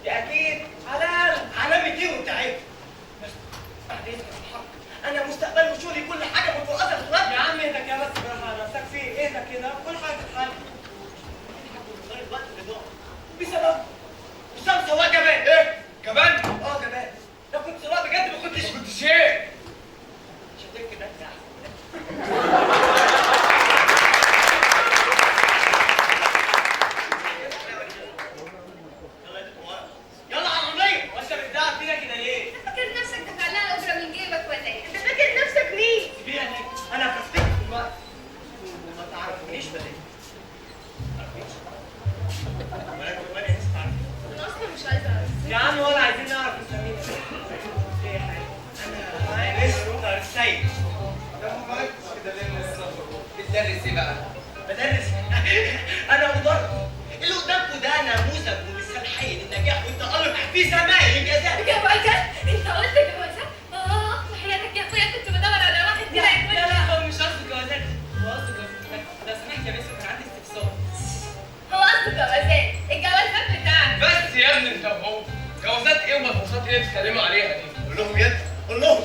دي اكيد علامه ايه وبتاعتها. بس بعد اذنك يا الحق، انا مستقبلي وشغلي كل حاجه متوقفه للغد. يا عم اهدى كده بس، بالراحه على نفسك. في ايه؟ اهدى كده، كل حاجه تتحل. الوقت اللي ضاع بسبب سواق جبان. ايه؟ جبان؟ جبان. لو كنت سواق بجد ما كنتش ايه؟ مش هتركب ده يا يلا على العربيه. وانت بتدعك فينا كده ليه؟ انت فاكر نفسك تطلع اجره من جيبك ولا ايه؟ انت فاكر نفسك مين؟ سيبيها هناك، انا هفتك دلوقتي وما تعرفنيش ولا ايه؟ ولا لسه تعرفني؟ انا اصلا مش عايزه اعرف. يا عم ولا عايزين نعرف نسميك ايه يا حبيبي؟ انا مستر السيد. ده مركز كده ليه لسه؟ بتدرس ايه بقى؟ بدرس. انا مدرس. اللي قدامكم ده نموذج ومثال حي للنجاح والتألق في سماء الجزاء. جوازات؟ انت قلت جوازات؟ وحياتك يا اخويا كنت بدور على واحد كده يكون. لا هو مش قصده جوازات، هو قصده جوازات. لو سمحت يا مستر كان عندي استفسار. هو قصده جوازات، الجوازات بتاعك. بس يا ابني انت وهو جوازات ايه وملحوظات ايه بتتكلموا عليها دي؟ قول لهم يد، قول لهم.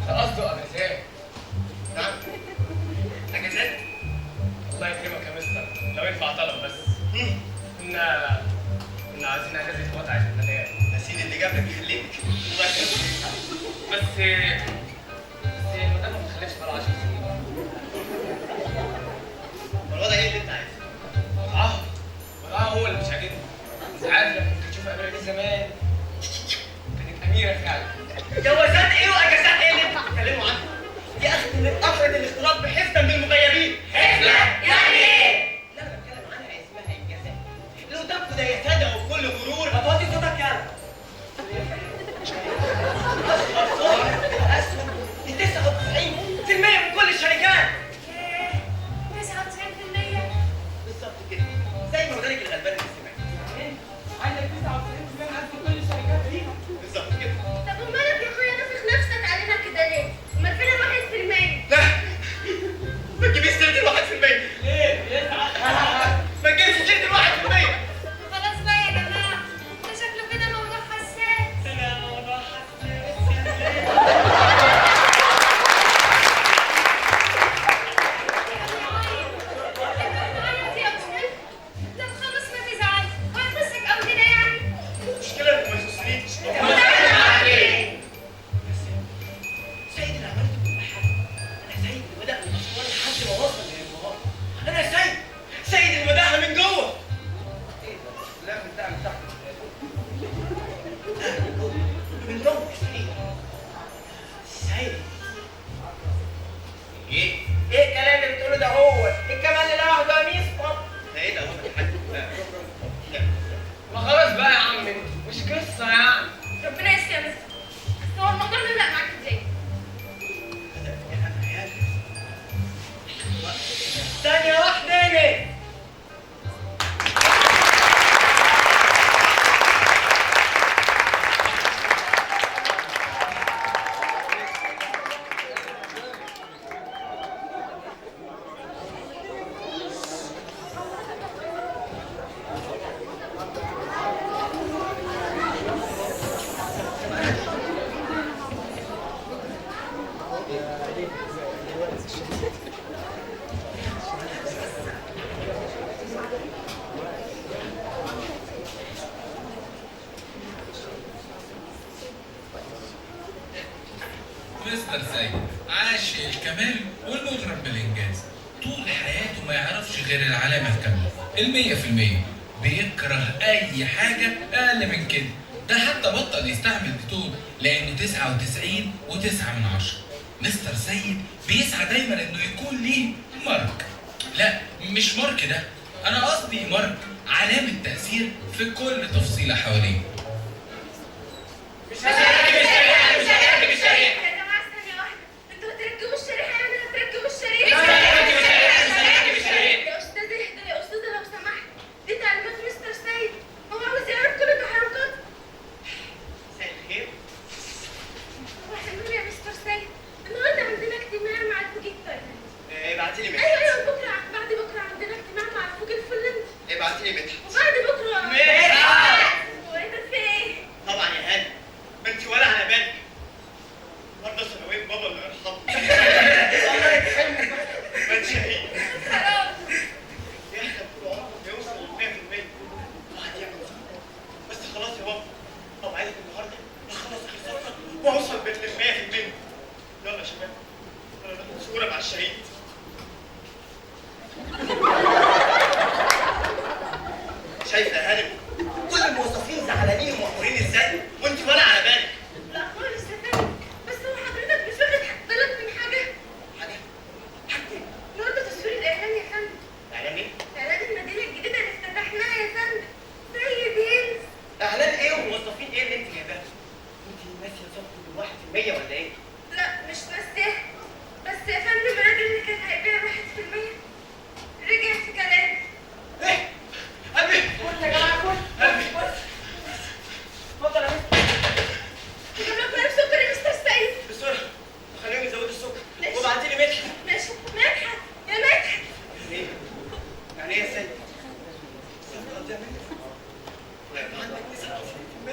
ده قصده اجازات. نعم. اجازات؟ الله يكرمك يا مستر، لو ينفع طلب بس. كنا عايزين اجازه متعه البنات. يا سيدي اللي جنبك يخليك. بس المدام ما بتخلفش بقى 10 سنين. الوضع ايه اللي انت عايزه؟ وضعها هو اللي مش عاجبني. ساعات لما كنت تشوف اميره دي زمان كانت اميره فعلا. جوازات ايه واجازات ايه اللي انتوا بتتكلموا عنها؟ يا اخي من افرد الاختلاط بحفظا بالمغيبين. حفظا؟ يعني ايه؟ لا انا بتكلم عنها اسمها الجزاء. اللي قدامكم ده يتهدى وبكل غرور. ما توطي صوتك يلا. اصغر صوره الاسهم ل 99% من كل الشركات. 99%؟ بالظبط كده. زي ما ذلك الغلبان اللي سمعت. عندك 99% من كل الشركات ليها. بالظبط كده. طب ومالك يا اخويا نافخ نفسك علينا كده ليه؟ امال فين ال 1%؟ لا ما تجيبيش سيره ال 1%. ليه؟ بيزعل. ما تجيبش سيره ال 1%. خلاص بقى يا جماعه، ده شكله كده موضوع حساس. ده موضوع حساس. طب خلاص ما تزعلش، وهتمسك او كده يعني. المشكله انك ما تسريش. سيد اللي عملت كل حاجه. انا سيد اللي بدأ من المشوار لحد ما وصل للانبهار. انا سيد اللي بدأها من جوه. ايه ده؟ لا من تحت. من جوه سيد. سيد. ايه الكلام اللي بتقوله ده؟ هو الكلام اللي لوحده قميص. ده ايه ده؟ هو الحاج. ما خلاص بقى يا عم انت، مش قصه يعني. ربنا يستر يا مستر. بس هو الموضوع ده لا معاك ازاي؟ ثانية واحدة ليه؟ مستر سيد عاشق الكمال والمغرم بالإنجاز. طول حياته ما يعرفش غير العلامة الكاملة 100%. بيكره أي حاجة أقل من كده. ده حتى بطل يستعمل بتول لأنه 99.9. مستر سيد بيسعى دايما إنه يكون ليه مارك. لا مش مارك ده، أنا قصدي مارك علامة تأثير في كل تفصيلة حواليه. مش هتركب الشريحة. يا جماعه ثانيه واحده، انتوا هتركبوا الشريحه يعني هتركبوا الشريحه؟ لا، هنركب الشريحة. يا استاذ اهدى يا استاذ لو سمحت، دي تعليمات مستر سيد، هو عاوز يعرف كل تحركات. مساء الخير. صباح النور يا مستر سيد، النهارده عندنا اجتماع مع الفوج التايلاندي. ابعتي لي ايوه مدحت. بكره بعد بكره عندنا اجتماع مع الفوج الفنلندي، ابعتي لي مدحت. وبعد بكره مدحت. وانت فين؟ واوصل بال 100%. يلا يا شباب، يلا ناخد صوره مع الشهيد. شايفه يا هانم كل الموظفين زعلانين ومقهورين ازاي وانت ولا على بالك؟ لا خالص يا فندم، بس هو حضرتك مش واخد بالك من حاجه؟ حاجه ايه؟ النهارده تصوير الاعلان يا فندم. اعلان ايه؟ اعلان المدينه الجديده اللي افتتحناها يا فندم، زي بينز. اعلان ايه وموظفين ايه اللي انت جايباها؟ انت ناسيه ظبط ال 1% ولا ايه؟ لا مش ناسياه، بس يا فندم الراجل اللي كان هيبيع 1% رجع في كلامه. ايه؟ قلبي كل يا جماعه كل قلبي اتفضل يا مستر. جيب لك طيب سكر يا مستر سيد. بسرعه خليهم يزودوا السكر ماشي. وابعتي لي مدحت. ماشي مدحت يا مدحت. ايه؟ يعني ايه يا سيد؟ صفقة يا مدحت؟ ويبقى عندك 99%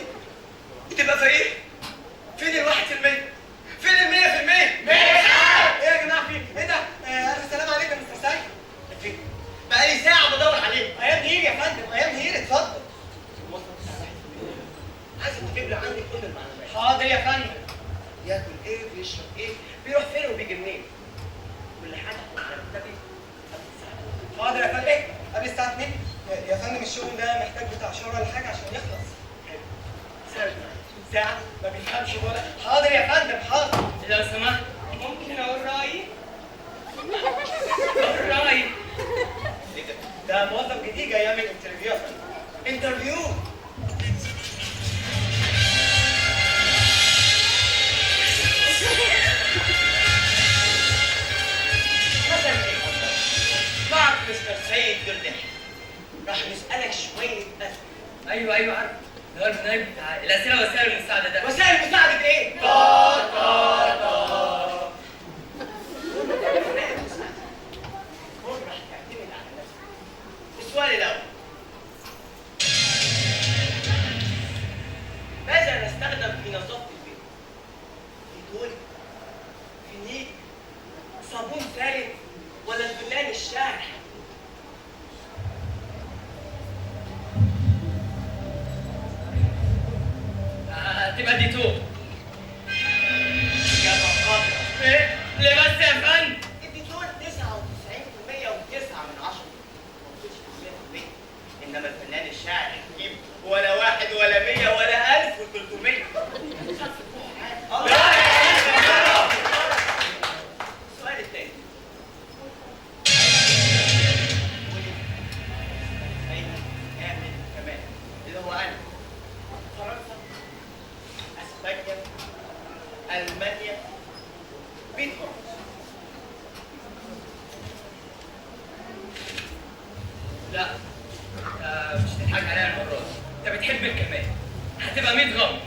وتبقى فقير؟ فين ال 1%؟ فين ال 100%؟ ايه يا جماعه فين؟ ايه ده؟ الف سلام عليك يا مستر سيد. فين؟ بقالي ساعة بدور عليه. ايام هير يا فندم، ايام هير اتفضل. الموظف بتاع 1% عايزك تجيب لي عندي كل المعلومات. حاضر يا فندم. ياكل ايه؟ بيشرب ايه؟ بيروح فين وبيجي منين؟ كل حاجة مرتبة. حاضر يا فندم. ايه؟ قبل الساعة 2 يا فندم الشغل ده محتاج بتاع شهر ولا حاجة عشان يخلص. ساعة ما بيفهمش ولا. حاضر يا فندم حاضر. لو سمحت ممكن اقول رايي؟ اقول رايي. ايه ده؟ ده موظف جديد جاي يعمل انترفيو يا فندم. انترفيو؟ مثلا ايه؟ معك مستر سيد جرداح راح نسألك شوية أسئلة. ايوه عارف، اللي هو البرنامج بتاع الاسئله وسائل المساعده ده. وسائل مساعدة ايه؟ راح تعتمد على نفسك. السؤال الأول، ماذا نستخدم في نظافة البيت؟ ديتول، فينيك، صابون ثالث، ولا الفنان الشارح؟ هتبقى ديتور. إجابة خاطئة. ايه؟ ليه بس يا فندم؟ الديتول 99% و9 من 10. إنما الفنان الشاعر يجيب ولا 1 ولا 100 ولا 1300. السؤال الثاني، كامل كمان اللي هو أنا فرنسا، اسبانيا، المانيا، بيتهم. لا مش هتضحك عليا المره دي، انت بتحب الكمال. هتبقى 100 غمر.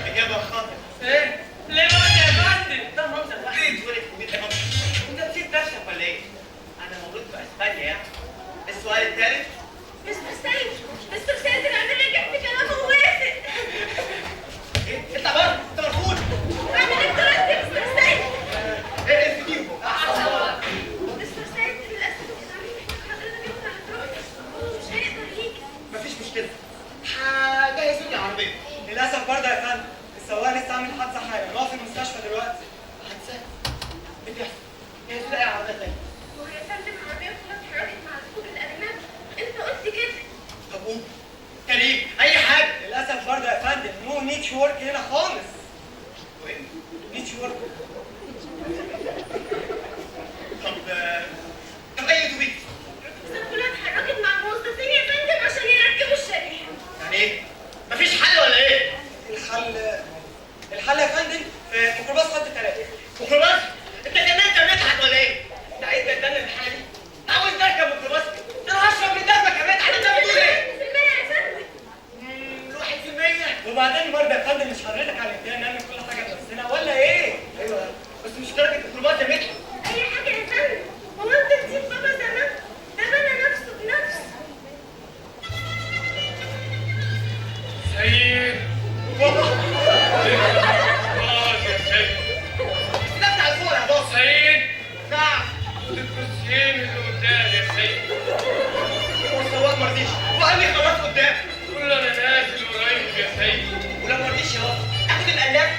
اجابه خاطئه. ايه؟ ليه بس يا فندم؟ ده منظر واحد اتولد في بيت غمر. انت نسيت نفسك ولا ايه؟ انا مولود في اسبانيا يعني. السؤال الثالث، مستر سيد الراجل رجع في كلامه ووافق. ايه؟ اطلع بره، انت مرفوض. اعمل ايه دلوقتي يا مستر سيد؟ ايه الفيديو؟ مستر سيد للاسف الامين محتاج حضرتك انت هتروح، هو مش هيقدر يجي. مفيش مشكله. هجهز لي عربيه. للاسف برضه يا فندم السواق لسه عامل حادثه حالا، هو في المستشفى دلوقتي. هتسافر. ايه بيحصل؟ جهز لي عربيه ثانيه. هو يا فندم العربيه كلها اتحركت مع ركوب الالمام، انت قلت كده. طب قوم. كريم، اي حاجه. للاسف برضه يا فندم نو نيتش ورك هنا خالص. وإيه؟ نيتش ورك. طب اي اتوبيس؟ الاتوبيسات كلها اتحركت مع الموظفين يا فندم عشان يركبوا الشريحه. يعني ايه؟ مفيش حل ولا ايه؟ الحل يا فندم في ميكروباص خط 3. ميكروباص؟ انت جننت يا مدحت ولا ايه؟ انت عايز تدلل الحاله دي؟ انت عاوز تركب ميكروباص؟ ده انا هشرب من دمك يا مدحت، انت بتقول ايه؟ 1% يا فندم. 1%؟ وبعدين برضه يا فندم مش حضرتك على الامتحان نعمل كل حاجه بنفسنا ولا ايه؟ ايوه بس مش تركب ميكروباص يا مدحت. اي حاجه يا فندم، هو انت نسيت بابا زمان؟ ده بنى نفسه بنفسه. سيد بابا باص يا سيد. ده بتاع الفول يا باص. سيد نعم. خد الكرسيين اللي قدام يا سيد. هو السواق مرضيش وقال لي خلاص قدام. كل انا نازل قريب يا سيد. ولو ما رضيش يا بابا اخد القلاع.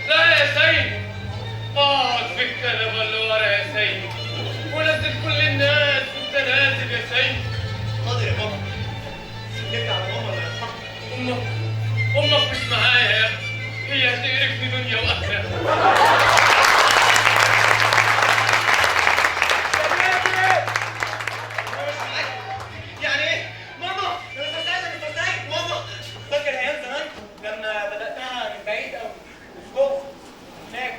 لا لا يا سيد، اقعد في الكنبه اللي ورا يا سيد، ونزل كل الناس وانت نازل يا سيد. حاضر يا بابا. سلمت على ماما الله يرحمها. امك مش معايا يا ابني، هي هتقرف في دنيا واخره. يعني ايه؟ ماما انا فاكر ماما. فاكر ايام زمان لما بدأناها من بعيد قوي جوه هناك.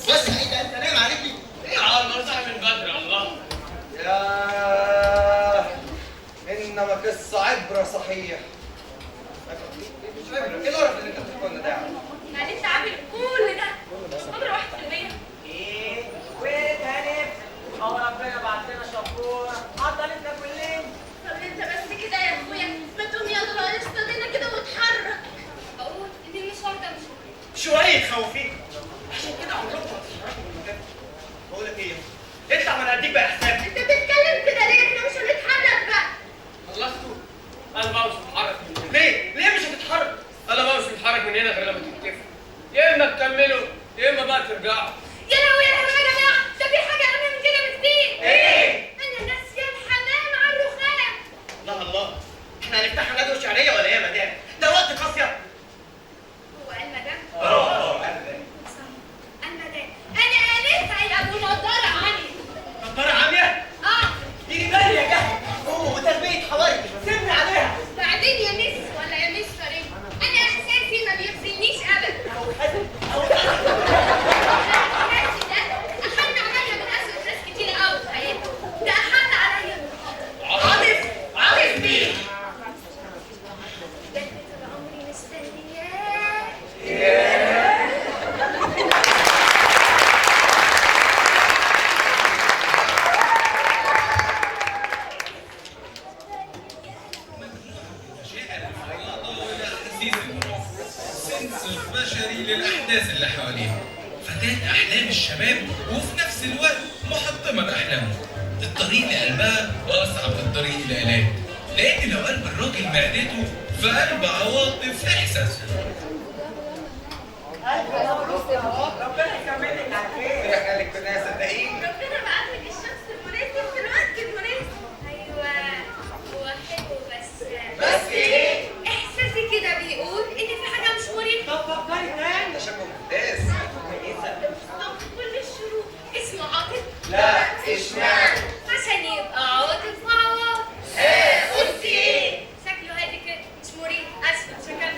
بس انت نايم عليك ليه؟ ايه عم صاحي من بدري الله. ياه انما قصه عبره صحيح. مش عبره، ايه القرف اللي انت بتحكوا لنا ده يا عم؟ يعني انت عامل كل ده قدر 1%. ايه؟ وتاني هو ربنا بعت لنا شبوره عطلتنا كلنا. طب انت بس كده يا اخويا، ما تقوم يلا استنينا كده واتحرك. اقول ان المشوار ده مش شويه خوفين عشان كده عمركم ما تتحركوا من مكانكم. بقول لك ايه؟ اطلع من اديك بقى حساب. انت بتتكلم كده ليه؟ احنا مش هنتحرك بقى. خلصتوا؟ انا بقى مش هتحرك من هنا. ليه مش هتتحرك؟ انا بقى مش هتحرك من هنا غير لما تتفقوا، يا اما تكملوا يا اما بقى ترجعوا. يا لهوي يا لهوي يا جماعه، ده في حاجه اهم من كده بكتير. ايه؟ انا ناسيه الحمام على الرخام. الله الله، احنا هنفتح ندوه شعريه ولا ايه يا مدام؟ ده وقت قاسيه. هو قال مدام؟ المدام المدام انا انسه يا ابو نضاره عني. نضاره عاميه؟ اه يجي بالي يا جهل. وتربيه حوالي سيبني عليها. بعدين يا مس ولا يا مس فريد، انا احساسي ما بيغفلنيش ابدا. او حسن او احساسي ده احن عليا من اسوء ناس كتير قوي في حياتي. ده احن عليا من عاطف مين؟ ده اللي طول عمري مستنياه. مشاعر الرياضة والأحاسيس السنس البشري للأحداث اللي حواليها، فتاة أحلام الشباب وفي نفس الوقت محطمة أحلامهم. الطريق لقلبها أصعب من الطريق لآلات، لأن لو قلب الراجل معدته فقلب عواطف إحساسه. ربنا يكمل لك على خير. احنا اللي كنا صدقين. ربنا بعت لك الشخص المناسب في الوقت المناسب. ايوه هو حلو بس ايه؟ احساسي كده بيقول ان في حاجه مش مريحه. طب فكري تاني. ده شكله ممتاز. طب كل الشروط اسمه عاطف. لا، اشمعنى؟ عشان يبقى عاطف وعواطف. قلت ايه؟ شكله هادي كده مش مريح. اسفه شكرا.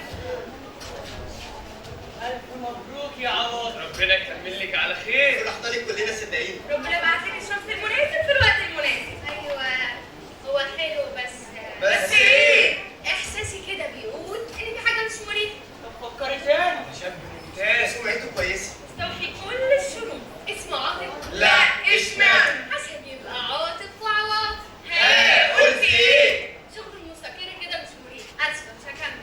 الف مبروك يا عوض. ربنا يكمل لك على خير. ونحضرك كلنا صدقين. ربنا بعت لك الشخص المناسب في الوقت المناسب. ايوه هو حلو بس ايه؟ احساسي كده بيقول ان في حاجه مش مريحه. طب فكري تاني. شاب ممتاز. سمعته كويسه. استوحي كل الشروط اسمه عاطف. لا، اشمعنى؟ عشان يبقى عاطف وعواطف. قلت ايه؟ شغل المذاكره كده مش مريح. اسفه مش هكمل.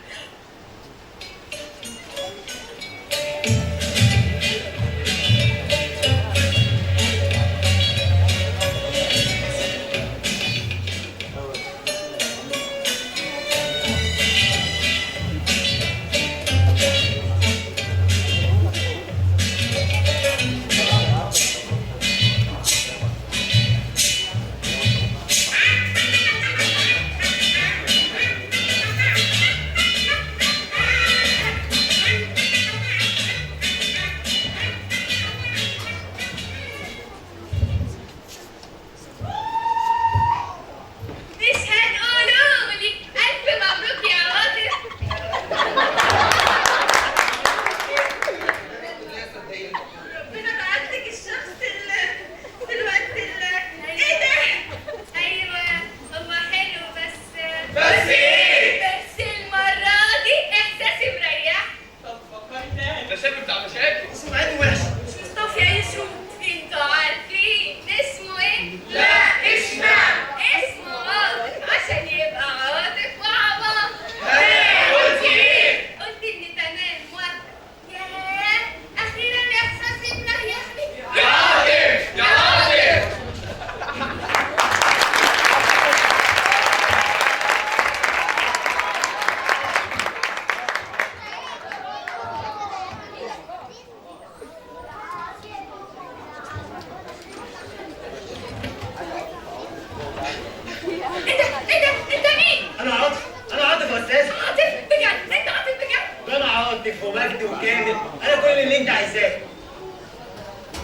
وكامل، انا كل اللي انت عايزاه.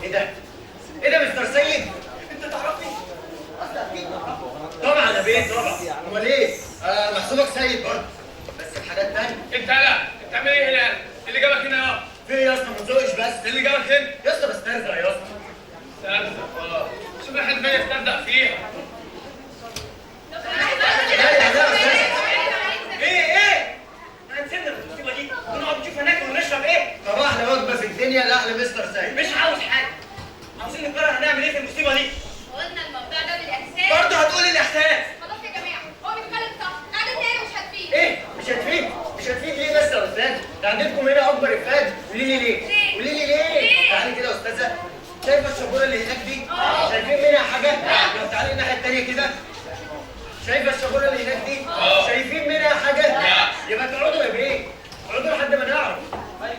ايه ده؟ ايه ده مستر سيد؟ انت تعرفني؟ اصلا اكيد تعرفني. طبعا يا بيه طبعا. امال ايه؟ محسوبك سيد برضه بس بحاجات تانية. انت لا انت عامل ايه هنا؟ اللي جابك هنا يا في ايه يا اسطى؟ ما تزوقش بس. اللي جابك هنا؟ يا اسطى بسترزق يا اسطى. استرزق شوف لي حد تاني يسترزق فيها. ايه؟ هنسيبنا من المصيبه دي ونقعد نشوف هناكل ونشرب ايه؟ طب احلى وجبه في الدنيا لاهل مستر سيد. مش عاوز حاجه. عاوزين نقرر هنعمل ايه في المصيبه دي. قلنا الموضوع ده بالاحساس. برضه هتقولي الاحساس. خلاص يا جماعه هو بيتكلم صح، قاعدين هنا مش هتفيد. ايه؟ مش هتفيد؟ مش هتفيد ليه بس يا استاذ؟ ده عندكم هنا اكبر افاد. قولي لي ليه؟ ليه؟ قولي لي ليه؟ تعالي كده يا استاذه. شايفه الشبوره اللي هناك دي؟ شايفين منها حاجه؟ لو تعالي الناحيه الثانيه كده. شايفه الشبوره اللي هناك دي؟ شايفين منها حاجه؟ يبقى تقعدوا يا بيه. اقعدوا لحد ما نعرف. طيب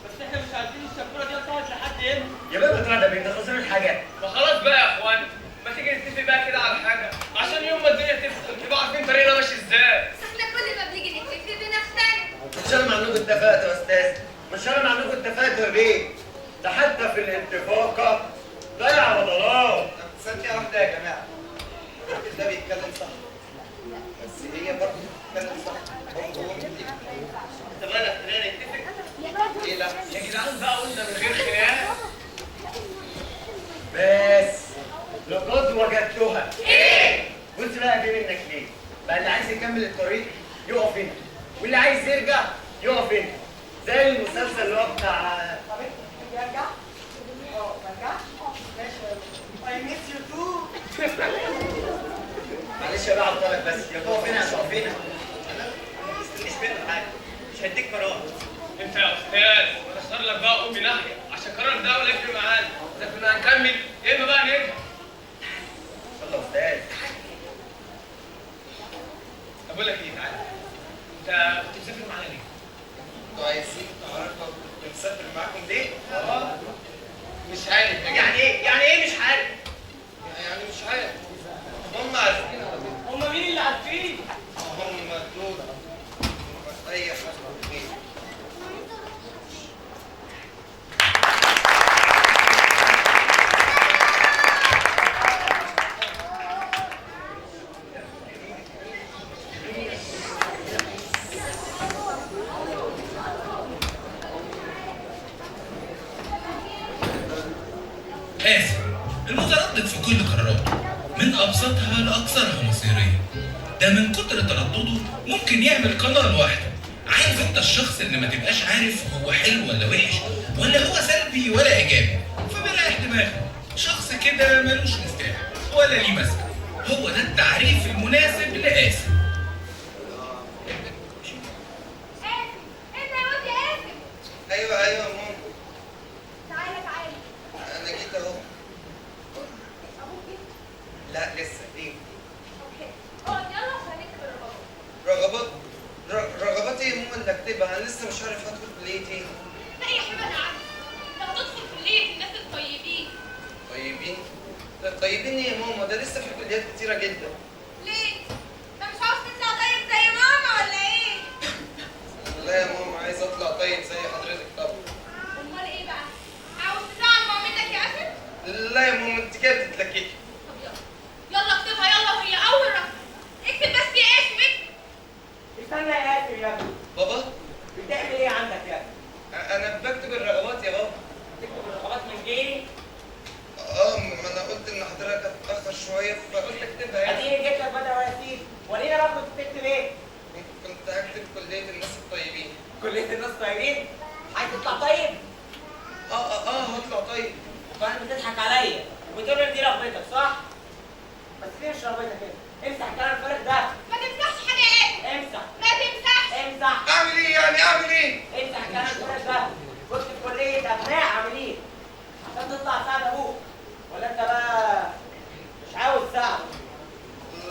بس احنا مش عارفين الشبوره دي هتقعد لحد امتى؟ يا بيه بتقعد يا بيه، ده خسران الحاجات. فخلاص بقى يا اخوان، ما تيجي نتفق بقى كده على حاجه عشان يوم ما الدنيا تفصل تبقوا عارفين طريقنا ماشي ازاي. بس احنا كل ما بنيجي نتفق بنختلف. مش انا مع انكم اتفقتوا يا استاذ. مش انا مع انكم اتفقتوا يا بيه. ده حتى في الاتفاق ضيع بطلات. ثانية واحدة يا جماعة. الراجل ده بيتكلم صح. بس هي برضه بتتكلم صح. هو مديك. طب انا خلينا نتفق. ايه لا؟ يا جدعان بقى قلنا من غير خناق. بس لقد وجدتها. ايه؟ قلت بقى دي منك ليه؟ بقى اللي عايز يكمل الطريق يقف هنا، واللي عايز يرجع يقف هنا. زي المسلسل اللي هو بتاع يرجع؟ ما رجعش؟ ماشي. I miss you too. معلش يا بقى عطلك بس، يا تقف هنا يا تقف هنا. انا ما تستنيش منه حاجه، مش هديك قرار. انت يا استاذ اختار لك بقى امي ناحيه عشان قرار ده ولا يفرق معانا. اذا كنا هنكمل يا اما بقى نرجع. يلا يا استاذ. بقول لك ايه تعالى. انت كنت مسافر معانا ليه؟ انتوا عايزين تعرفوا بنسافر معاكم ليه؟ مش عارف يا يعني ايه؟ يعني ايه مش عارف؟ يعني مش عارف. هم عارفين على فكرة. هم مين اللي عارفين؟ هم دول. اي حاجة عارفين. آسف المتردد في كل قراراته من أبسطها لأكثرها مصيرية. ده من كتر تردده ممكن يعمل قناة لوحده. عارف انت الشخص اللي ما تبقاش عارف هو حلو ولا وحش ولا هو سلبي ولا إيجابي، فبريح دماغه. شخص كده ملوش مفتاح ولا ليه ماسكة. هو ده التعريف المناسب لآسف. انت يا واد يا اسف. ايوه ايوه يا ماما. تعالى تعالى. انا جيت اهو. ابوك جه؟ لا لسه ايه؟ اوكي اقعد يلا عشان نكتب الرغبات. رغباتي ايه يا ماما اللي اكتبها؟ انا لسه مش عارف هدخل كلية ايه. لا يا حبيبي انا عارفه. انت هتدخل كليه الناس الطيبين. طيبين؟ طيبين ايه يا ماما؟ ده لسه في كليات كتيرة جدا. ليه؟ انت مش عاوز تطلع طيب زي ماما ولا ايه؟ لا يا ماما عايز اطلع طيب زي حضرتك طبعا. امال ايه بقى؟ عاوز تزعل مامتك يا اسف؟ لا يا ماما انت كده بتتلككي. طب يلا يلا اكتبها يلا وهي اول رقم. اكتب بس يا اسمك. استنى يا اسف يا ابني. بابا بتعمل ايه عندك يا ابني؟ انا بكتب الرغبات يا بابا. تكتب الرغبات من جيبي؟ ما انا قلت ان حضرتك هتتاخر شويه فقلت اكتبها يعني. اديني جيت لك بدل ولا سيب. ورينا بقى كنت بتكتب ايه؟ كنت هكتب كليه الناس الطيبين. كلية الناس طيبين؟ عايز تطلع طيب؟ هطلع طيب. طيب بتضحك عليا وبتقول لي دي رغبتك صح؟ بس دي مش رغبتك كده. امسح الكلام الفارغ ده. ما تمسحش حاجه يا اسف. امسح. ما تمسحش. امسح. اعمل ايه يعني اعمل ايه؟ امسح الكلام الفارغ ده. كنت في كلية ابناء عاملين عشان تطلع تساعد ابوك. ولا انت بقى مش عاوز تساعد؟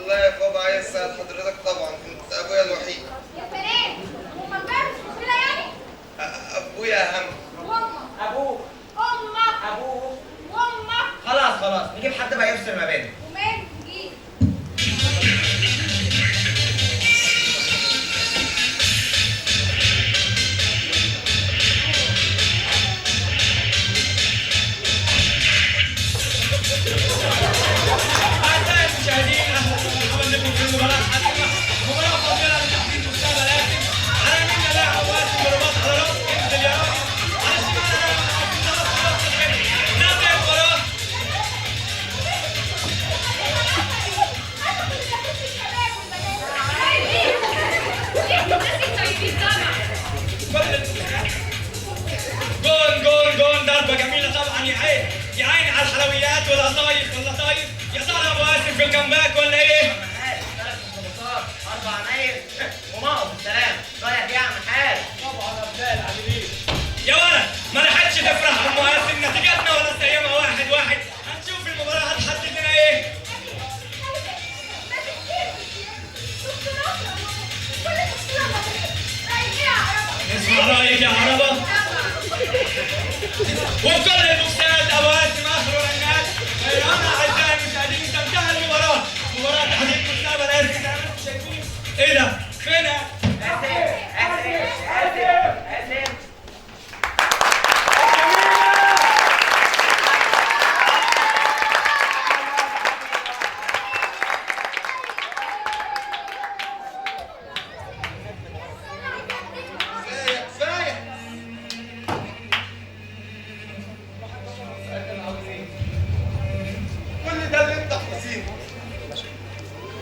لا يا بابا عايز اساعد حضرتك طبعا، انت ابويا الوحيد. يا سلام. امك بقى مش مشكله يعني؟ ابويا اهم. وامك. ابوك. امك. ابوك. وامك. خلاص نجيب حد بقى يفصل ما بيننا. ومال جيب. بجد ولا صايف ولا طايف؟ يا ترى ابو قاسم في الكامباك ولا ايه؟ محال 3 ميكروباصات 4 عماير ومعه بالسلام رايح بيه على محال. طبعا يا بلال عاملين يا ولد ما لحقتش تفرح ام قاسم، نتيجتنا ولا سيما 1-1. هنشوف المباراه هتحدد لنا ايه. اسمع رايك يا عربه. وبكل الاستاذ ابو قاسم اخر الناس. انا اعزائي المشاهدين تنتهي المباراه، مباراه تحديد مستقبل قاسم زي ما انتم شايفين. ايه ده؟ فينها؟ قاسم كل ده اللي انت حاسينه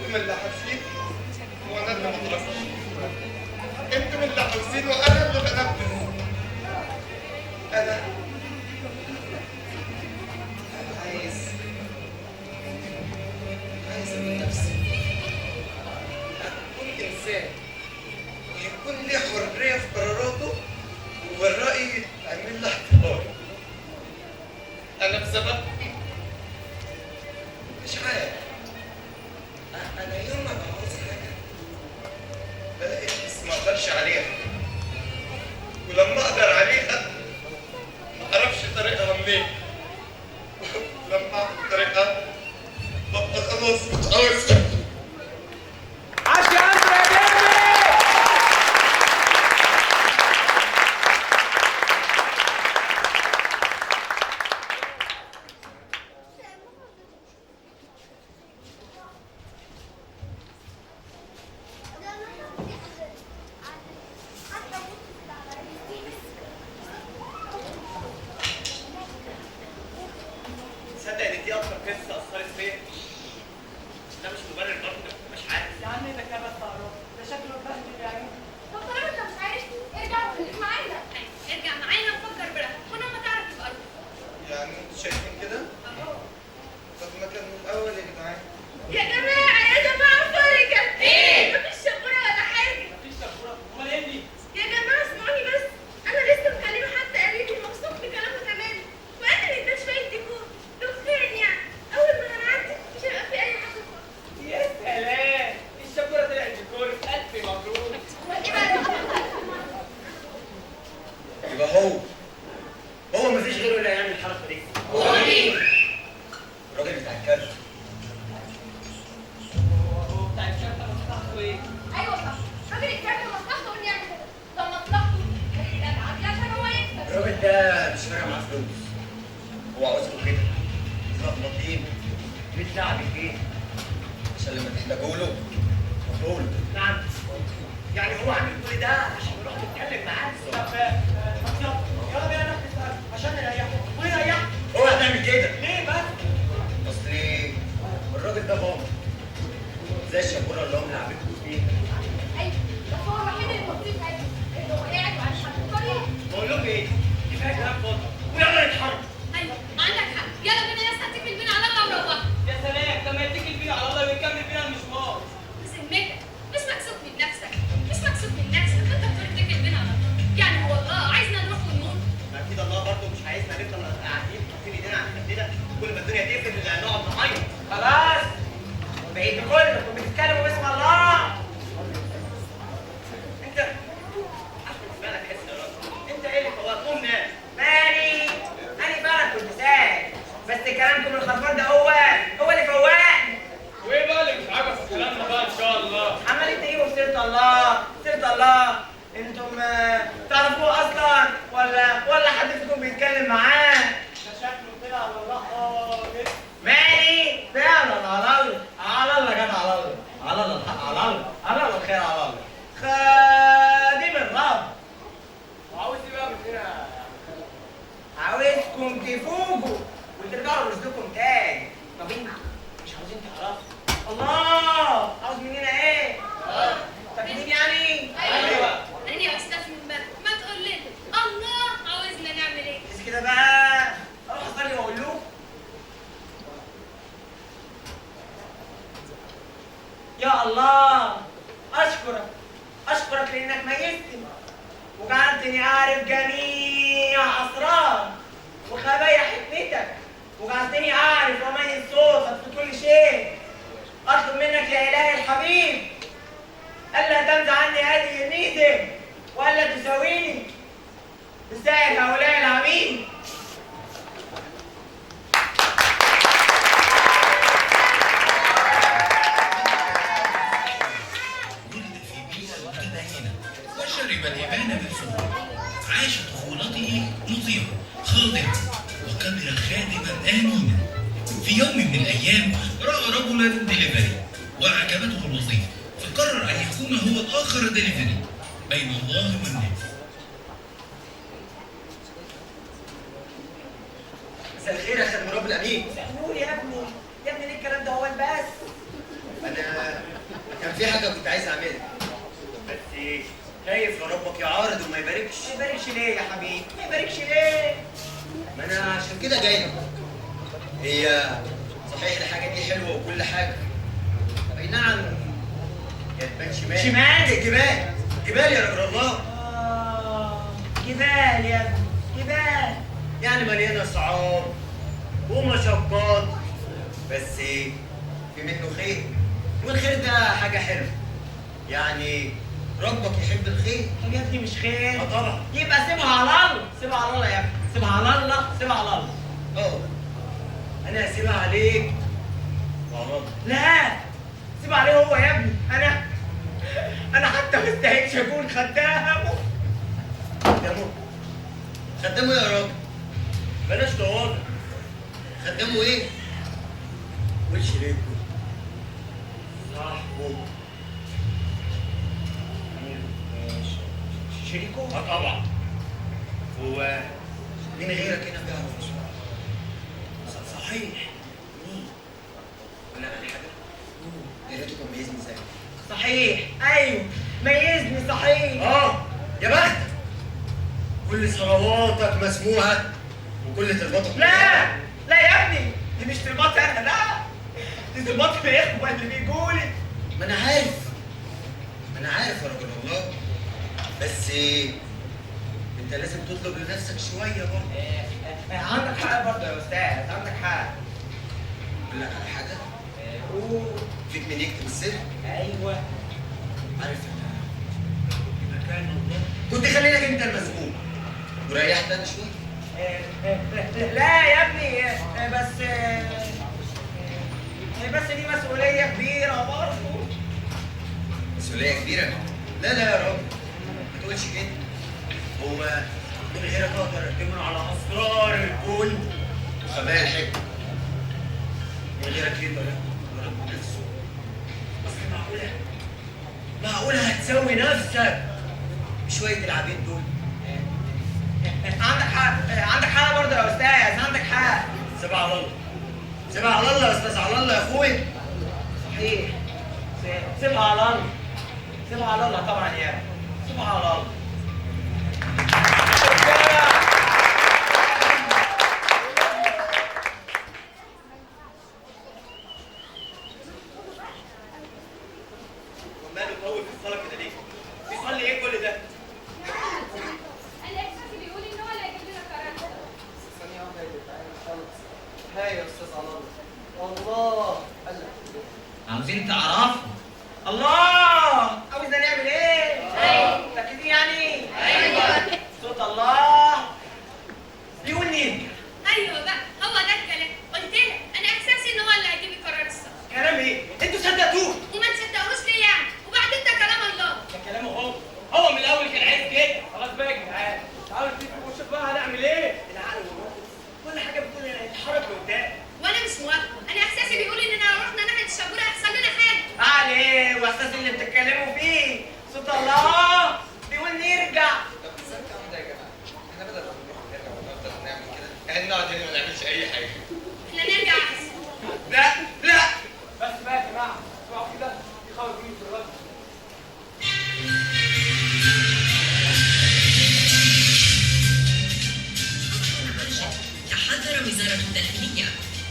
انتم اللي حاسين وانا اللي بطلبش. انتم اللي حاسين وانا اللي بنفذ. انا عايز من نفسي اكون انسان يكون لي حريه في قراراته والراي يتعمل له احترام. انا بسبب مش عارف انا يوم ما بعوز حاجه بلاقي بس ما اقدرش عليها، ولما اقدر عليها ما اعرفش طريقها منين. لما اعرف طريقها ببقى خلاص مش عاوز. عاش يا اندرو يا جامد. تصدق ان دي اكتر قصه اثرت فيا؟ ده مش مبرر برضه، مش عارف. يا عم ده كده بس اعرف ده شكله فهد يعني. طب طالما انت مش عارف ارجع وخليك معانا. ارجع معانا وفكر براحتك ولما تعرف تبقى روح. يعني انتوا شايفين كده؟ طب ما كان من الاول يا جدعان. يا جماعه فرجة ايه؟ مفيش شبورة ولا حاجة. مفيش سبوره امال ايه دي؟ يا جماعة اسمعوني بس، أنا لسه مكلمة حتى قريبي مبسوط بكلامه تماما، وقال لي ده شوية ديكور، دخان يعني، أول ما هنعدي مش هيبقى في أي حاجة خالص. يا سلام الشبوره طلعت ديكور. الف مبروك. إيه بقى يبقى هو مفيش غيره اللي هيعمل الحركه دي. هو مين؟ الراجل بتاع الكلب. هو بتاع الشرطه مصلحته ايه؟ أيوه صح، راجل الكلب مصلحته إنه يعمل كده، طب مصلحته يبقى العدل عشان هو يكسب. الراجل ده مش فارق معاه فلوس، هو عاوزكم كده مظبطين بتلعب البيت عشان لما تحتاجوا له تقولوا له. نعم. يعني هو عامل كل ده عشان نروح نتكلم معاه. طب يلا بينا نروح نسأله عشان نريحه ويريحه. هو هتعمل كده ليه بس؟ اصل الراجل ده بابا زي الشبوره اللي هم لعبتكم فيه. أيوه، بس هو الوحيد اللي مبسوط عادي، إنه هو قاعد وعايش على الطريق. بقول لكم ايه؟ كفايه كلام فاضي ويلا نتحرك. أيوه، عندك حق، يلا بينا يا اسطى نتكل بينا على الله وروح. يا سلام طب ما يتكل بينا على الله ويكمل بينا المشوار. بذمتك مش مكسوف من نفسك، مش مكسوف من نفسك، انت بتقول تتكل بينا على الله، يعني هو الله عايزنا نروح ونموت. ما اكيد الله برضه مش عايزنا نفضل قاعدين حاطين ايدينا على خدنا كل ما الدنيا تقفل نقعد نعيط. خلاص بعيد كلكم بتتكلموا باسم الله. انت عشان بالك حس يا راجل، انت ايه اللي فوقك؟ قوم نام. مالي انا فعلا كنت ساعد، بس كلامكم الخرفان ده هو اللي فوقني. وايه بقى اللي مش عاجبك في كلامنا بقى ان شاء الله؟ عمالين تجيبوا في سيرة الله، انتم تعرفوه اصلا ولا حد فيكم بيتكلم معاه؟ ده شكله طلع على الله خالص. مالي فعلا على الله جد على الله الحق على الله الخير على الله. خادم الرب. وعاوز ايه بقى من هنا؟ عاوزكم تفوقوا وترجعوا لرشدكم تاني. طب انتوا مش عاوزين تعرفوا الله عاوز مننا ايه؟ فاكرين يعني؟ ايوه انا يا استاذ من بدري ما تقول لنا الله عاوزنا نعمل ايه؟ بس كده بقى اروح اصلي واقول له شيء اطلب منك يا الهي الحبيب الا تنزع عني هذه الميزه والا تساويني بسائر هؤلاء العميل. ولد في بيئة متدينة وشرب الإبان بالفضل. عاش طفولته مطيعا خاضعا وكبر خادما آمينا. في يوم من الأيام رأى رجلا دليفري وأعجبته الوظيفة، فقرر أن يكون هو آخر دليفري بين الله والناس. مساء الخير يا خادم رب الامين. نور يا ابني يا ابني ليه الكلام ده هو بس؟ انا كان في حاجه كنت عايز اعملها بس خايف ربك يعارض وما يباركش. ما يباركش ليه يا حبيبي؟ ما يباركش ليه؟ ما انا عشان كده جاي لك. هي صحيح الحاجه دي حلوه وكل حاجه، اي نعم هي تبان شمال. شمال؟ جبال يا رجل الله. جبال يا ابني جبال يعني مليانه صعاب ومشقات، بس في منه خير، والخير ده حاجه حلوه. يعني ربك يحب الخير. طب يا ابني مش خير؟ طبعا. يبقى سيبها على الله، سيبها على الله يا ابني، سيبها على الله، سيبها على الله. انا هسيبها عليك وعلى الله. لا سيبها عليه هو يا ابني. انا حتى ما استاهلش اكون خدامه. خدامه يا راجل، بلاش تواضع. خدامه ايه؟ وشريكه صاحبه شريكه؟ طبعا. هو مين غيرك هنا بيعرف؟ صحيح. مين؟ ولا انا حاجه؟ يا ريته كان ميزني زيك. صحيح ايوه ميزني صحيح. يا بختك، كل صلواتك مسموعه وكل طلباتك. لا لا يا ابني دي مش طلبات انا، لا دي طلبات الاخوه اللي بيجولي. ما انا عارف يا رجل الله، بس انت لازم تطلب لنفسك شويه برضه. عندك حق برضه يا استاذ، عندك حق. اقول لك على حاجه؟ قول. فيك من يكتب السر؟ ايوه. عارف انا في مكان الله كنت خليلك انت المسؤول وريحت انا شويه. لا يا ابني بس دي مسؤوليه كبيره برضه. مسؤوليه كبيره؟ لا يا راجل ما تقولش كده. هو من غيرك اقدر اعتمد على اسرار الكون وخبايا الحكمه. من غيرك يقدر ياخد بنفسه. بس معقوله هتسوي نفسك بشويه العبيد دول؟ عندك حق برضه يا استاذ، عندك حق. سيبها على الله، سيبها على الله يا استاذ، على الله يا اخويا. صحيح سيبها على الله، سيبها على الله طبعا يا ابني، سيبها على الله. وماله طول في الصلاه كده ليه؟ بيصلي ايه كل ده؟ الاحساس بيقول ان هو اللي هيجيب لنا قرار. ثانية واحدة يا جدعان خالص. هاي يا استاذ على الله. والله عاوزين تعرفوا. الله عاوزنا نعمل ايه؟ ايوه. متأكدين يعني؟ ايوه. صوت الله بيقول نيجي. ايوه بقى هو ده الكلام. قلت لك انا احساسي ان هو اللي هيجيب لي قرار الصح. كلام ايه؟ انتوا صدقتوه؟ وما تصدقوش ليه يعني؟ وبعدين ده كلام الله. ده كلامه هو من الاول كان عايز كده. خلاص بقى يا جدعان تعالوا نتفق ونشوف بقى هنعمل ايه. العقل والمنطق كل حاجه بتقول نتحرك لقدام. وانا مش موافقه. انا احساسي بيقول اننا لو رحنا ناحيه الشبوره هيحصل لنا حاجه. عقل ايه واحساس اللي بتتكلموا فيه؟ صوت الله بيقول نرجع. طب تصدق واحده يا جماعه، احنا بدل ما نروح نرجع ونفضل نعمل كده، احنا نقعد هنا ما نعملش اي حاجه. احنا نرجع احسن. لا بس بقى يا جماعه اسمعوا كده يخرج مني في الرد. تحذر وزارة الداخلية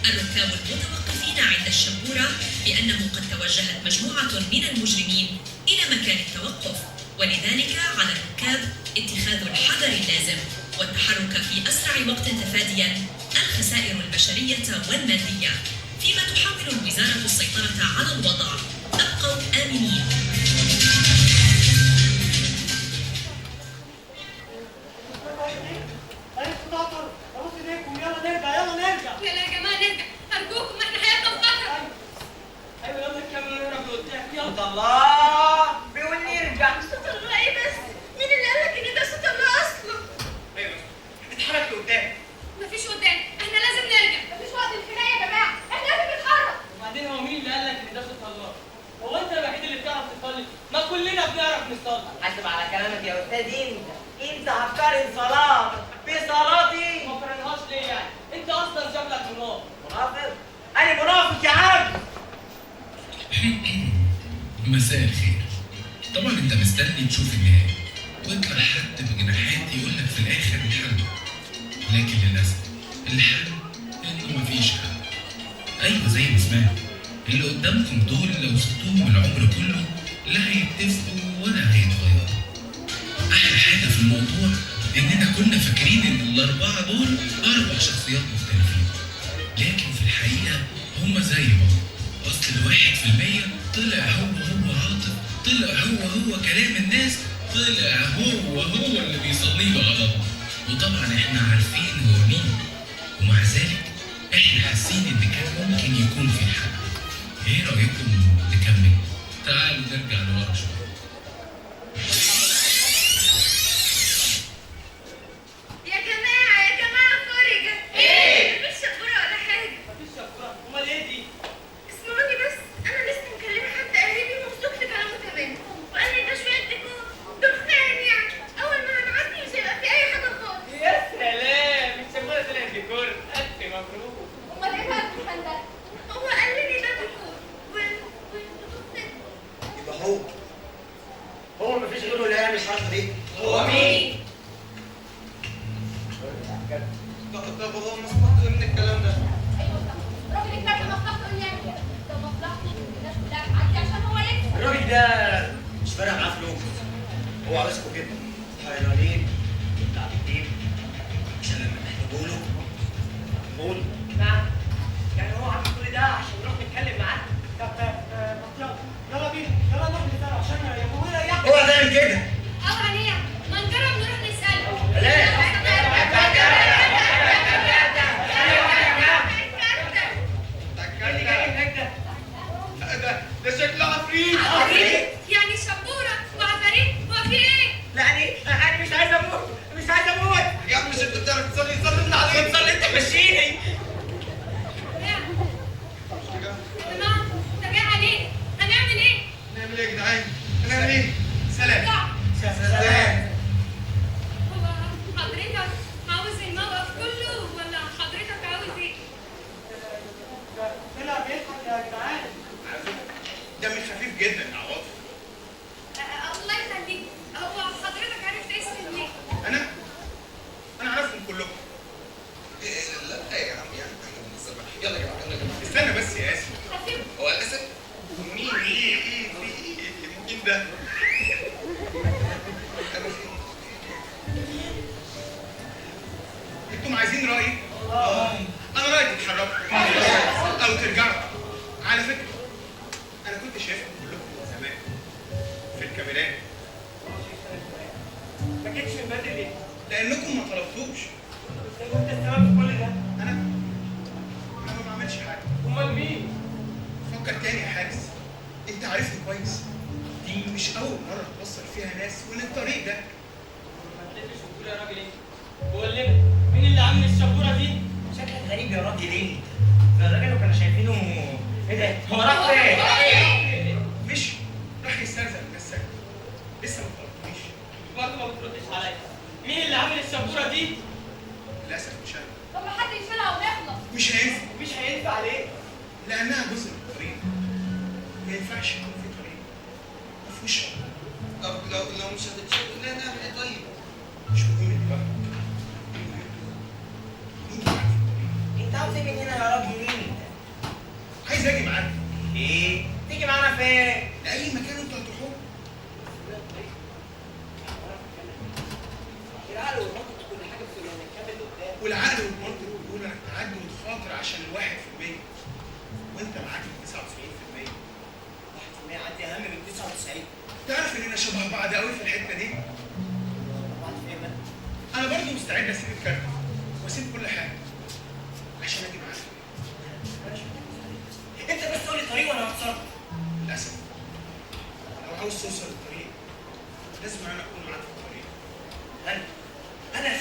الركاب المتوقفين عند الشبورة بأنه قد توجهت مجموعة من المجرمين إلى مكان التوقف، ولذلك على الركاب اتخاذ الحذر اللازم والتحرك في أسرع وقت تفاديا الخسائر البشرية والمادية، فيما تحاول تواصل الوزارة السيطرة على الوضع. ابقوا آمنين. يلا يا جماعه نرجع، ارجوكم احنا هيبقى في خطر. ايوه يلا نكمل هنا قدام. يلا الله بيقول نرجع. صوت الله ايه بس؟ مين اللي قالك ان ده صوت الله اصلا؟ ايوه اتحرك لقدام. مفيش قدام، احنا لازم نرجع. مفيش وقت للخناقه يا جماعه، احنا لازم نتحرك. وبعدين هو مين اللي قال لك ان ده صوت الله؟ هو انت الوحيد اللي بتعرف تصلي؟ ما كلنا بنعرف نصلي. حاسب على كلامك يا استاذ. انت هتقارن صلاه بصلاتي؟ ما قارنهاش ليه يعني؟ انت اصلا شكلك منافق. منافق؟ انا منافق يا عم. مساء الخير. طبعا انت مستني تشوف النهاية ويطلع حد بجناحات يقول لك في الاخر الحل، لكن للاسف الحل انه مفيش حل. ايوه زي ما سمعت، اللي قدامكم دول لو سبتوهم العمر كله لا هيتفقوا ولا هيتغيروا. احلى حاجه في الموضوع اننا كنا فاكرين ان الاربعه دول 4 شخصيات مختلفين، لكن في الحقيقه هم زي بعض. اصل ال1% طلع هو عاطف، طلع هو كلام الناس، طلع هو اللي بيصليه بغلط. وطبعا احنا عارفين هو مين، ومع ذلك احنا حاسين ان كان ممكن يكون في حل. ايه رايكم نكمل؟ تعالوا نرجع لورا شويه. يا جماعه فرجه. ايه؟ مفيش شبوره ولا حاجه. مفيش شبورة، امال ايه دي؟ اسمعوني بس، انا لسه مكلمه حد قريبي موثوق في كلامه تمام، وقال لي ده شويه ديكور دخان يعني. اول ما هنعدي مش هيبقى في اي حاجه خالص. يا سلام، الشبورة طلعت ديكور. الف مبروك. امال ايه بقى الدخان ده؟ هو قال لي ده ديكور والدخان. يبقى هو مفيش غيره اللي هيعمل الحركه دي. هو مين؟ طب هو مصلحته من الكلام ده؟ الراجل الكاتب مصلحته انه يعمل كده، ده مصلحته ان الناس كلها تعدي عشان هو يكسب. الراجل ده مش فارق معاه فلوس، هو عاوزكم كده حيرانين متعبدين عشان لما تحتاجوا له قولوا. نعم. يعني هو عامل كل ده عشان نروح نتكلم معاه؟ طب يلا بينا، يلا نروح نسأله عشان يقول يا هو هتعمل كده. اه هنيع، ما نجرب نروح نساله. لا. اللي جاي هناك ده شكله عفريت. عفريت؟ يعني شبوره وعفاريت وفي ايه؟ لا انا مش عايز اموت. يا عم مش انت بتعرف تصلي لنا عليه. تصلي انت مشيني. يا جماعه ده جاي علينا، هنعمل ايه؟ نعمل ايه يا جدعان؟ هنعمل ايه؟ سلام. سلام. هو حضرتك عاوز الموقف كله ولا حضرتك عاوز ايه؟ طلع بيضحك يا جدعان. دمي خفيف جدا يا عواطف. الله يخليك، هو حضرتك عرفت اسمي منين؟ انا عارفهم كلكم. لا يا عم يعني احنا بنهزر. يلا يا جماعه استنى بس يا اسف. خفيف. هو الاسد مين مين ده؟ انتم عايزين رايي؟ انا رايي تتحركوا او ترجعوا. على فكره انا كنت شايفكم كلكم من زمان في الكاميرات. ما جيتش من بدري ليه؟ لانكم ما طلبتوش. انت السبب في كل ده. انا ما بعملش حاجه. امال مين؟ فكر تاني يا حارس، انت عارفني كويس. دي مش اول مره توصل فيها ناس وللطريق ده. ما تلفش وتقول يا راجل ايه؟ قول لنا مين اللي عامل الشبورة دي؟ شكلك غريب يا راجل ليه؟ ده الراجل كانوا شايفينه ايه ده؟ هو راح فين؟ مش راح يسترزق من السجن. لسه ما طلبتنيش. برضه ما بتردش عليا. مين اللي عامل الشبورة دي؟ للاسف مش انا. طب ما حد يشيلها ونخلص. مش هينفع مش هينفع ليه؟ لانها جزء من الطريق. ما ينفعش يكون في طريق ما فيهوش شر. طب لو مش هتتشال لا نعمل ايه طيب؟ مش مهم دلوقتي. مين معاك في الطريق؟ انت عاوز ايه مننا يا راجل ليه؟ عايز اجي معاك ايه؟ تيجي معانا فين؟ لاي مكان انتوا هتروحوه. العقل والمنطق كل حاجه في نكمل قدام. والعقل والمنطق بيقول انك تعدي وتخاطر عشان ال1%. وانت معاك بعد قوي في الحته دي. بعد فين بقى؟ انا برضه مستعد اسيب الكارت واسيب كل حاجه عشان اجي معاك. انت بس قول لي الطريق وانا هتصرف. للاسف لو عاوز توصل للطريق لازم انا اكون معاك في الطريق. انا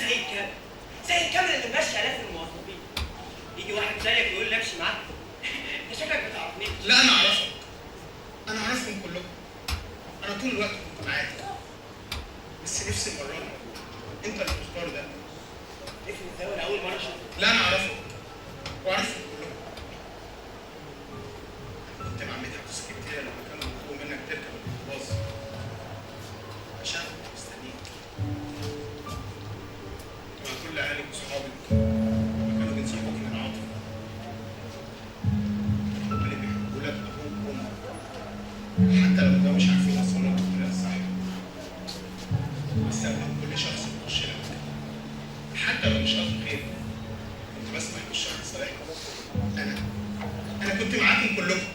سيد كامل اللي ماشي الاف الموظفين. يجي واحد زيك يقول لي امشي معاك. انت شكلك ما تعرفنيش. لا انا اعرفك، انا عارفكم كلكم، انا طول الوقت كنت معاك، بس نفسي المره دي انت اللي تختار ده. افهم ازاي انا اول مره اشوفك. لا انا اعرفك واعرفكم كلكم. كنت مع مدحت اسكندريه لما كانوا بيطلبوا منك تركب الباص عشان كنت مستنيك. كنت مع كل اهلك وصحابك لما كانوا بينصحوك من عاطف. هم اللي بيحبوا لك ابوك وامك حتى لو ده مش عارفين يوصلوا لك بالطريقه الصح. بس قبل كل شخص بيخش لك حتى لو مش قصده خير كنت بسمح بالشخص صالحكم. انا كنت معاكم كلكم.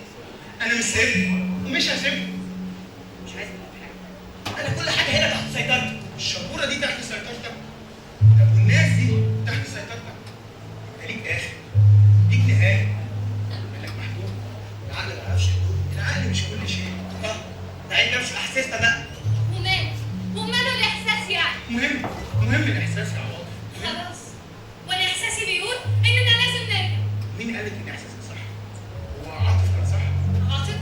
انا مش سايبكم ومش هسيبكم. مش عايز منك حاجه. انا كل حاجه هنا تحت سيطرتي. الشبوره دي تحت سيطرتك. طب والناس دي تحت سيطرتك. انت ليك اخر، ليك نهايه، انك محدود. العقل ما يعرفش حدود، العقل مش كل شيء. تعالى نمشي باحساسنا بقى. وماله الإحساس يعني؟ مهم الاحساس يا عواطف. خلاص، وأنا إحساسي بيقول إننا لازم نرجع. مين قالك ان احساسك صح؟ هو عاطف كان صح؟ عاطف؟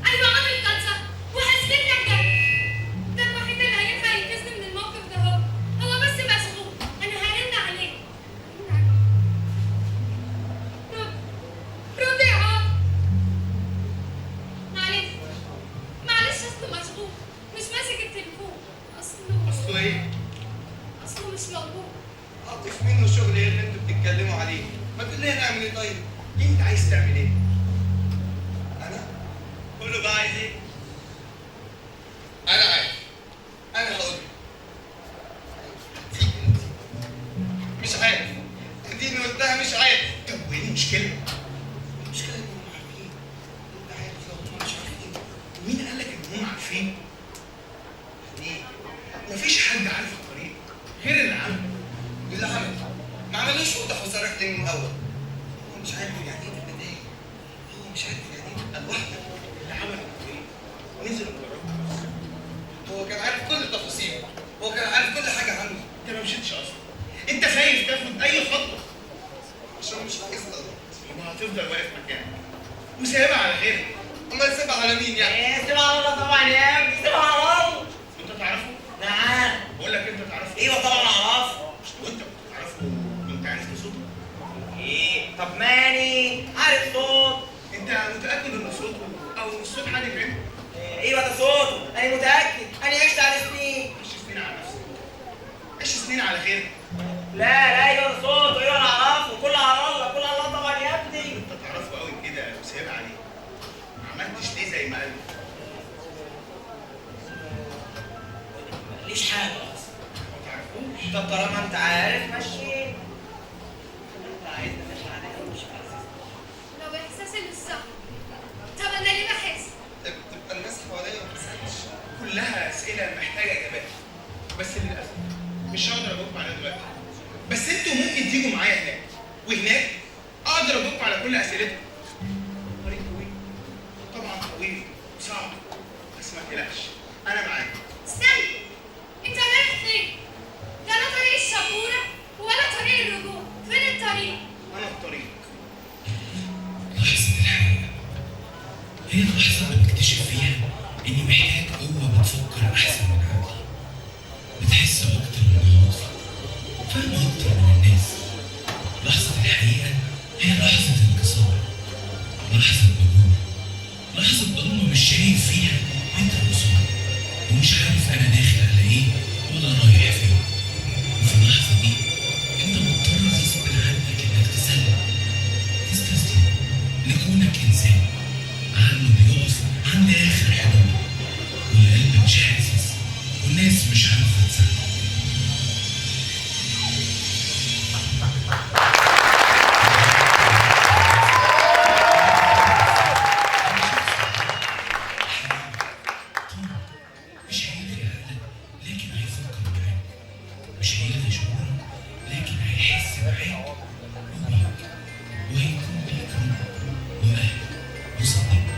أيوة عاطف كان صح، وهثبت لك ده الوحيد اللي هينفع ينقذني من الموقف ده هو بس مشغول. أنا هرن عليه. رد يا عاطف. معلش أصله مشغول، مش ماسك التليفون. اصله ايه؟ أصله مش موجود. عاطف منه شغل ايه اللي انتوا بتتكلموا عليه؟ ما تقول لي هنعمل ايه طيب؟ انت عايز تعمل ايه؟ انا؟ قول له بقى عايز ايه؟ انا عارف. انا هقول لك. مش عارف. اديني قلتها مش عارف. طب وايه المشكلة؟ المشكلة انهم عارفين. انت عارف لو هم مش عارفين. مين قال لك ان هم عارفين؟ يعني مفيش حد عارف الطريق غير اللي عمل. اللي عمل ما عملوش وضح وصرح لي من الاول. هو مش عارف يعني ايه في البداية. هو مش عارف يعني ايه تبقى لوحدك. اللي عمل الطريق نزل وجربها بس. هو كان عارف كل التفاصيل. هو كان عارف كل حاجة عنه. انت ما مشيتش اصلا. انت خايف تاخد اي خطوة عشان مش عايز تغلط. يبقى هتفضل واقف مكانك وسايبها على غيرك. امال سايبها على مين يعني؟ ايه سيبها على الله طبعا يا ابني، سيبها على الله. انت تعرفه؟ نعم. بقول لك انت تعرفه. ايوه طبعا اعرفه. مش لو انت كنت تعرفه كنت عرفت صوته. ايه طب ماني عارف صوت. انت متاكد ان صوته او الصوت حد بعيد؟ ايوه ده صوته، انا متاكد. انا عشت على سنين. عيش سنين على نفسك، عيش سنين على غيرك. لا ايوه ده صوته، ايوه انا اعرفه. كل على الله، كل على الله طبعا يا ابني. انت تعرفه قوي كده وسايبها عليه. ما عملتش ليه زي ما قال؟ ماليش حاجه اصلا. ما تعرفوش. طب طالما انت عارف مشي. انت عايزني ماشي عليك ولا مش عايز؟ لو إحساسي مش صح، طب أنا ليه بحس؟ تبقى الناس حواليا ما تسالش. كلها اسئله محتاجه اجابات، بس للاسف مش هقدر اجاوب عليها دلوقتي. بس انتوا ممكن تيجوا معايا هناك، وهناك اقدر اجاوب على كل اسئلتكم. طريق طويل، طبعا طويل وصعب، بس ما تقلقش انا معاك. استنى، أنت رايح فين؟ ده لا طريق الشبورة ولا طريق الرجوع. فين الطريق؟ انا الطريق. لحظة الحقيقة هي اللحظة اللي بكتشف فيها إني محتاج قوة بتفكر أحسن من عقلي، بتحس أكتر من عاطفي، فاهمة أكتر من الناس. لحظة الحقيقة هي لحظة انكسار، لحظة نضوج، لحظة ضلمة مش شايف فيها أنت الوصول، ومش عارف أنا داخل على إيه ولا رايح فين. وفي اللحظة دي أنت مضطر غصب عنك إنك تسلم، تستسلم لكونك إنسان عقله بيقف عند آخر حدود، والقلب مش حاسس، والناس مش عارفة تساعده. مش هيلغي عقلك وبيك وهيكون بيك رب وأهل وصديق.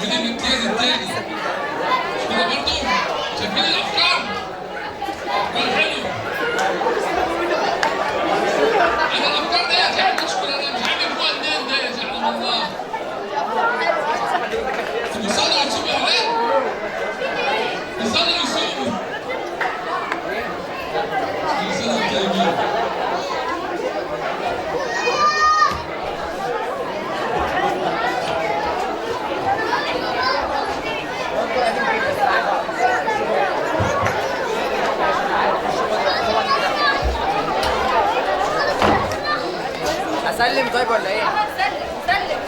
ودي الامتياز التاني مش كده برضه؟ شايفين الافكار؟ افكار حلوه. انا الافكار ديت يعني مشكله انا مش عارف جوه منين ديت يعلم الله. بيصلوا ويصوموا يا ولاد؟ بيصلوا ويصوموا. بيصلوا الطيبين. اسلم طيب ولا ايه؟ سلم سلم